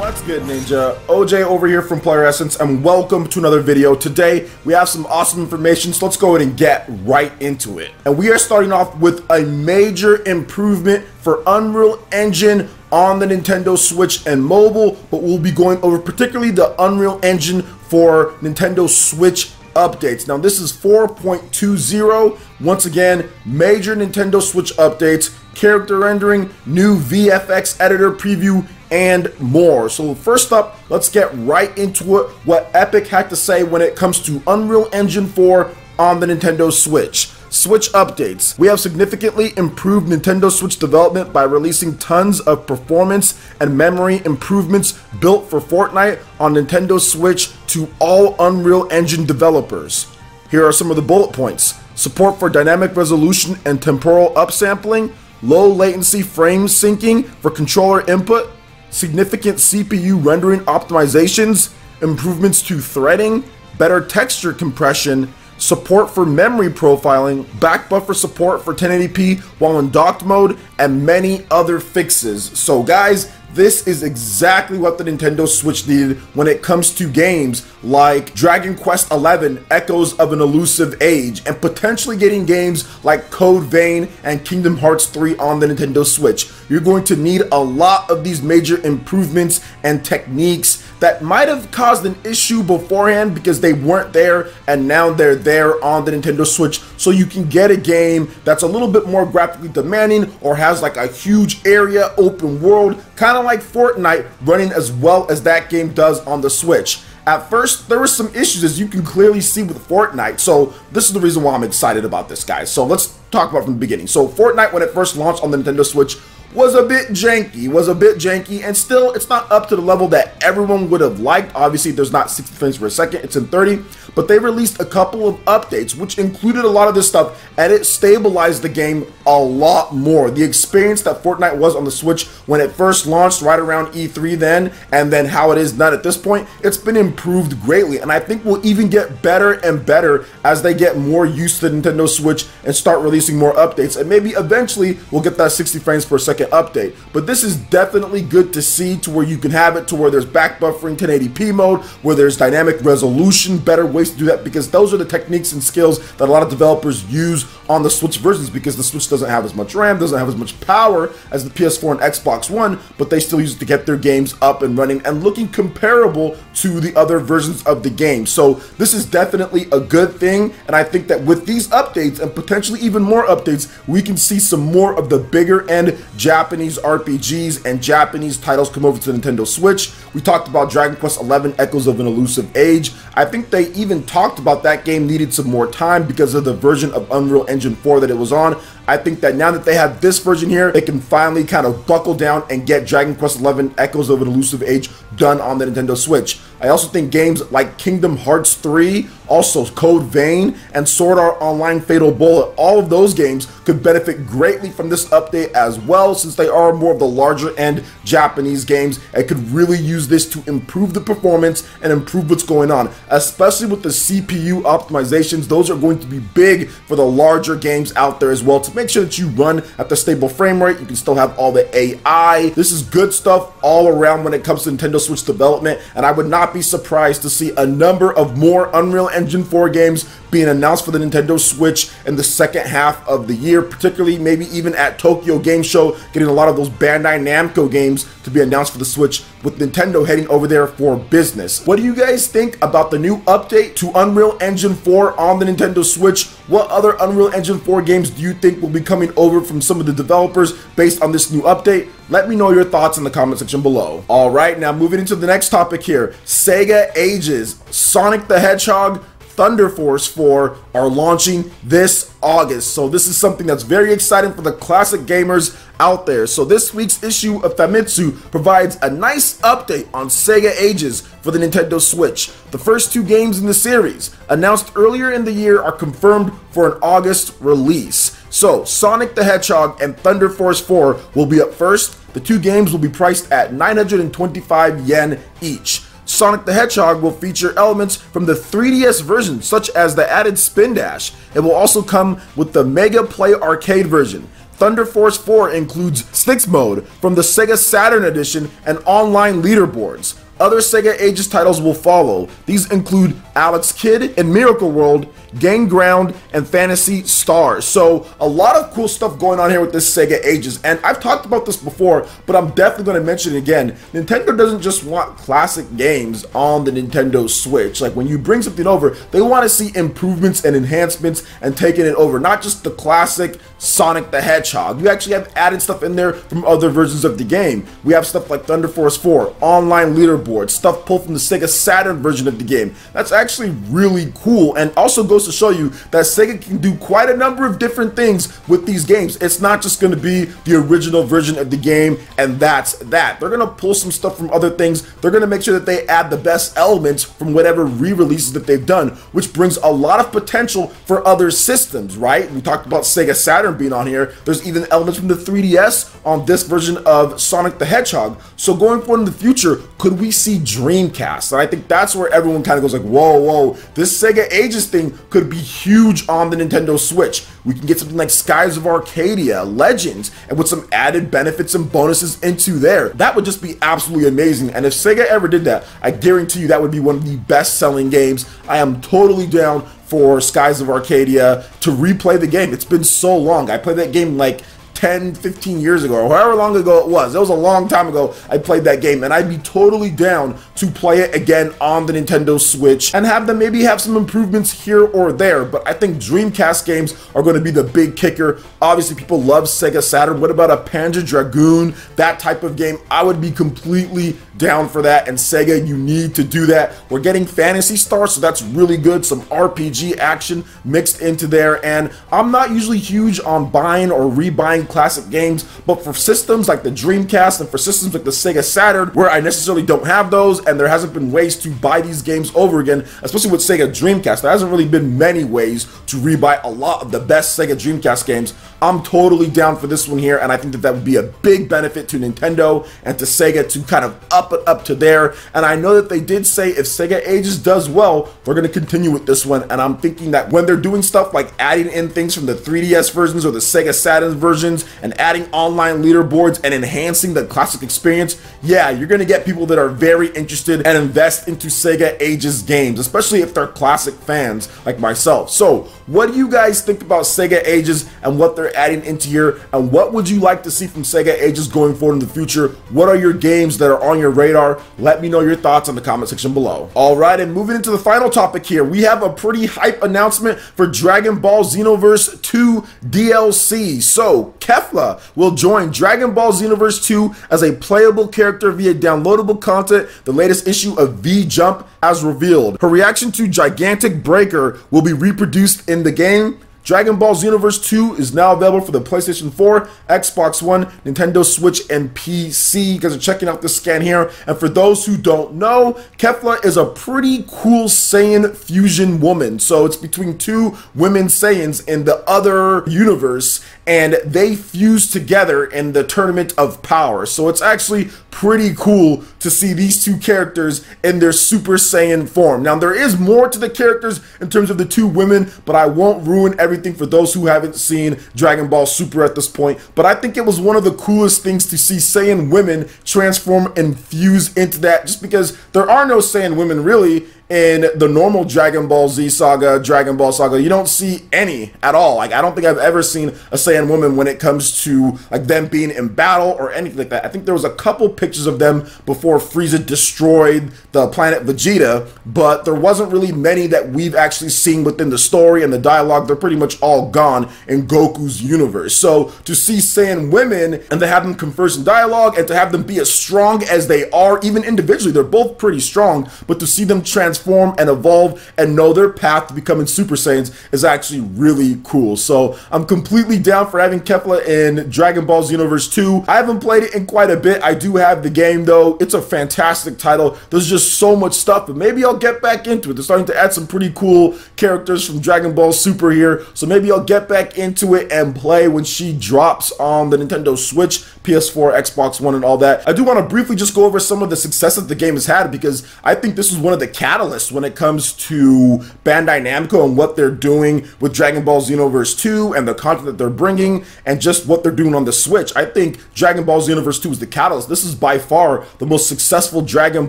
What's good, Ninja? OJ over here from Player Essence, and welcome to another video. Today we have some awesome information, so let's go ahead and get right into it. And we are starting off with a major improvement for Unreal Engine on the Nintendo Switch and mobile, but we'll be going over particularly the Unreal Engine for Nintendo Switch updates. Now this is 4.20. Once again, major Nintendo Switch updates, character rendering, new VFX editor preview, and more. So first up, let's get right into it, what Epic had to say when it comes to Unreal Engine 4 on the Nintendo Switch. Switch updates. We have significantly improved Nintendo Switch development by releasing tons of performance and memory improvements built for Fortnite on Nintendo Switch to all Unreal Engine developers. Here are some of the bullet points. Support for dynamic resolution and temporal upsampling, low latency frame syncing for controller input, significant CPU rendering optimizations, improvements to threading, better texture compression, support for memory profiling, back buffer support for 1080p while in docked mode, and many other fixes. So guys, this is exactly what the Nintendo Switch needed when it comes to games like Dragon Quest XI Echoes of an Elusive Age, and potentially getting games like Code Vein and Kingdom Hearts 3 on the Nintendo Switch. You're going to need a lot of these major improvements and techniques that might have caused an issue beforehand because they weren't there, and now they're there on the Nintendo Switch, so you can get a game that's a little bit more graphically demanding or has like a huge area, open world, kind of like Fortnite, running as well as that game does on the Switch. At first, there were some issues, as you can clearly see with Fortnite, so this is the reason why I'm excited about this, guys. So let's talk about from the beginning. So Fortnite, when it first launched on the Nintendo Switch, was a bit janky, and still it's not up to the level that everyone would have liked. Obviously there's not 60 frames per second, it's in 30, but they released a couple of updates which included a lot of this stuff, and it stabilized the game a lot more. The experience that Fortnite was on the Switch when it first launched right around E3 then, and then how it is done at this point, it's been improved greatly, and I think will even get better and better as they get more used to the Nintendo Switch and start releasing more updates, and maybe eventually we'll get that 60 frames per second update. But this is definitely good to see, to where you can have it to where there's back buffering 1080p mode, where there's dynamic resolution, better ways to do that, because those are the techniques and skills that a lot of developers use on the Switch versions, because the Switch doesn't have as much RAM, doesn't have as much power as the PS4 and Xbox One, but they still use it to get their games up and running and looking comparable to the other versions of the game. So this is definitely a good thing, and I think that with these updates and potentially even more updates, we can see some more of the bigger end Japanese RPGs and Japanese titles come over to the Nintendo Switch. We talked about Dragon Quest XI Echoes of an Elusive Age. I think they even talked about that game needed some more time because of the version of Unreal Engine 4 that it was on. I think that now that they have this version here, they can finally kind of buckle down and get Dragon Quest XI Echoes of an Elusive Age done on the Nintendo Switch. I also think games like Kingdom Hearts 3, also Code Vein, and Sword Art Online Fatal Bullet, all of those games could benefit greatly from this update as well, since they are more of the larger end Japanese games, and could really use this to improve the performance and improve what's going on, especially with the CPU optimizations. Those are going to be big for the larger games out there as well, to make sure that you run at the stable frame rate. You can still have all the AI. This is good stuff all around when it comes to Nintendo Switch development, and I would not be surprised to see a number of more Unreal Engine 4 games being announced for the Nintendo Switch in the second half of the year, particularly maybe even at Tokyo Game Show, getting a lot of those Bandai Namco games to be announced for the Switch, with Nintendo heading over there for business. What do you guys think about the new update to Unreal Engine 4 on the Nintendo Switch? What other Unreal Engine 4 games do you think will be coming over from some of the developers based on this new update? Let me know your thoughts in the comment section below. Alright, now moving into the next topic here. SEGA Ages, Sonic the Hedgehog, Thunder Force 4 are launching this August. So this is something that's very exciting for the classic gamers out there. So this week's issue of Famitsu provides a nice update on SEGA Ages for the Nintendo Switch. The first two games in the series, announced earlier in the year, are confirmed for an August release. So Sonic the Hedgehog and Thunder Force 4 will be up first. The two games will be priced at 925 yen each. Sonic the Hedgehog will feature elements from the 3DS version, such as the added spin dash. It will also come with the Mega Play Arcade version. Thunder Force 4 includes Sticks mode from the Sega Saturn edition and online leaderboards. Other SEGA Ages titles will follow. These include Alex Kidd and Miracle World, Gang Ground, and Fantasy Stars. So a lot of cool stuff going on here with this SEGA Ages, and I've talked about this before, but I'm definitely going to mention it again. Nintendo doesn't just want classic games on the Nintendo Switch. Like, when you bring something over, they want to see improvements and enhancements and taking it over, not just the classic Sonic the Hedgehog. You actually have added stuff in there from other versions of the game. We have stuff like Thunder Force 4, online leaderboard, stuff pulled from the Sega Saturn version of the game. That's actually really cool, and also goes to show you that Sega can do quite a number of different things with these games. It's not just going to be the original version of the game and that's that. They're going to pull some stuff from other things. They're going to make sure that they add the best elements from whatever re-releases that they've done, which brings a lot of potential for other systems, right? We talked about Sega Saturn being on here. There's even elements from the 3DS on this version of Sonic the Hedgehog. So going forward in the future, could we see Dreamcast? And I think that's where everyone kind of goes like, whoa, this SEGA Ages thing could be huge on the Nintendo Switch. We can get something like Skies of Arcadia, Legends, and with some added benefits and bonuses into there. That would just be absolutely amazing. And if Sega ever did that, I guarantee you that would be one of the best-selling games. I am totally down for Skies of Arcadia to replay the game. It's been so long. I played that game like 10, 15 years ago, or however long ago it was. It was a long time ago I played that game, and I'd be totally down to play it again on the Nintendo Switch and have them maybe have some improvements here or there. But I think Dreamcast games are going to be the big kicker. Obviously, people love Sega Saturn. What about a Panzer Dragoon? That type of game, I would be completely down for that. And Sega, you need to do that. We're getting Fantasy Stars, so that's really good. Some RPG action mixed into there. And I'm not usually huge on buying or rebuying classic games, but for systems like the Dreamcast and for systems like the Sega Saturn, where I necessarily don't have those and there hasn't been ways to buy these games over again, especially with Sega Dreamcast, there hasn't really been many ways to rebuy a lot of the best Sega Dreamcast games. I'm totally down for this one here, and I think that that would be a big benefit to Nintendo and to Sega to kind of up it up to there. And I know that they did say if Sega Ages does well, they're going to continue with this one, and I'm thinking that when they're doing stuff like adding in things from the 3DS versions or the Sega Saturn versions and adding online leaderboards and enhancing the classic experience, yeah, you're going to get people that are very interested and invest into Sega Ages games, especially if they're classic fans like myself. So what do you guys think about Sega Ages and what they're adding into here, and what would you like to see from Sega Ages going forward in the future? What are your games that are on your radar? Let me know your thoughts in the comment section below. Alright, and moving into the final topic here, we have a pretty hype announcement for Dragon Ball Xenoverse 2 DLC. So Kefla will join Dragon Ball Xenoverse 2 as a playable character via downloadable content. The latest issue of V-Jump has revealed. Her reaction to Gigantic Breaker will be reproduced in the game. Dragon Ball Xenoverse 2 is now available for the PlayStation 4, Xbox One, Nintendo Switch, and PC. You guys are checking out this scan here. And for those who don't know, Kefla is a pretty cool Saiyan fusion woman. So it's between two women Saiyans in the other universe, and they fuse together in the Tournament of Power. So it's actually pretty cool to see these two characters in their Super Saiyan form. Now, there is more to the characters in terms of the two women, but I won't ruin everything for those who haven't seen Dragon Ball Super at this point. But I think it was one of the coolest things to see Saiyan women transform and fuse into that, just because there are no Saiyan women really in the normal Dragon Ball Z saga, Dragon Ball saga. You don't see any at all. Like, I don't think I've ever seen a Saiyan woman when it comes to like them being in battle or anything like that. I think there was a couple pictures of them before Frieza destroyed the planet Vegeta, but there wasn't really many that we've actually seen within the story and the dialogue. They're pretty much all gone in Goku's universe. So to see Saiyan women and to have them converse in dialogue and to have them be as strong as they are, even individually, they're both pretty strong, but to see them transform and evolve and know their path to becoming Super Saiyans is actually really cool. So I'm completely down for having Kefla in Dragon Ball Xenoverse 2. I haven't played it in quite a bit. I do have the game though. It's a fantastic title. There's just so much stuff, but maybe I'll get back into it. They're starting to add some pretty cool characters from Dragon Ball Super here, so maybe I'll get back into it and play when she drops on the Nintendo Switch, PS4, Xbox One, and all that. I do want to briefly just go over some of the success that the game has had, because I think this was one of the catalysts catalyst when it comes to Bandai Namco and what they're doing with Dragon Ball Xenoverse 2 and the content that they're bringing and just what they're doing on the Switch. I think Dragon Ball Xenoverse 2 is the catalyst. This is by far the most successful Dragon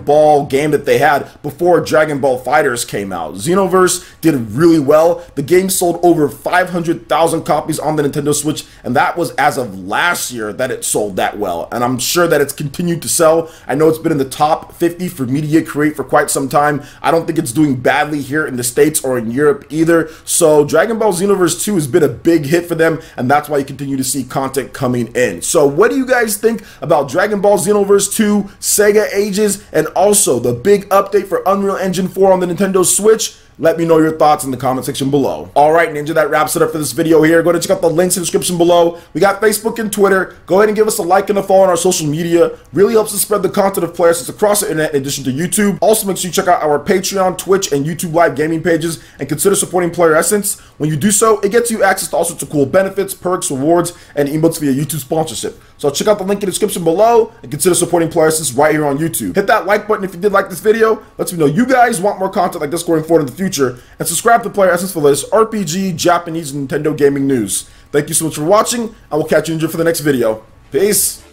Ball game that they had before Dragon Ball FighterZ came out. Xenoverse did really well. The game sold over 500,000 copies on the Nintendo Switch, and that was as of last year that it sold that well. And I'm sure that it's continued to sell. I know it's been in the top 50 for Media Create for quite some time. I don't think it's doing badly here in the States or in Europe either. So Dragon Ball Xenoverse 2 has been a big hit for them, and that's why you continue to see content coming in. So what do you guys think about Dragon Ball Xenoverse 2, SEGA Ages, and also the big update for Unreal Engine 4 on the Nintendo Switch? Let me know your thoughts in the comment section below. Alright, Ninja, that wraps it up for this video here. Go ahead and check out the links in the description below. We got Facebook and Twitter. Go ahead and give us a like and a follow on our social media. Really helps us spread the content of Player Essence across the internet in addition to YouTube. Also, make sure you check out our Patreon, Twitch, and YouTube live gaming pages and consider supporting Player Essence. When you do so, it gets you access to all sorts of cool benefits, perks, rewards, and emotes via YouTube sponsorship. So check out the link in the description below and consider supporting Player Essence right here on YouTube. Hit that like button if you did like this video. Lets me know you guys want more content like this going forward in the future. And subscribe to Player Essence for the latest RPG, Japanese, and Nintendo gaming news. Thank you so much for watching, and we'll catch you for the next video. Peace!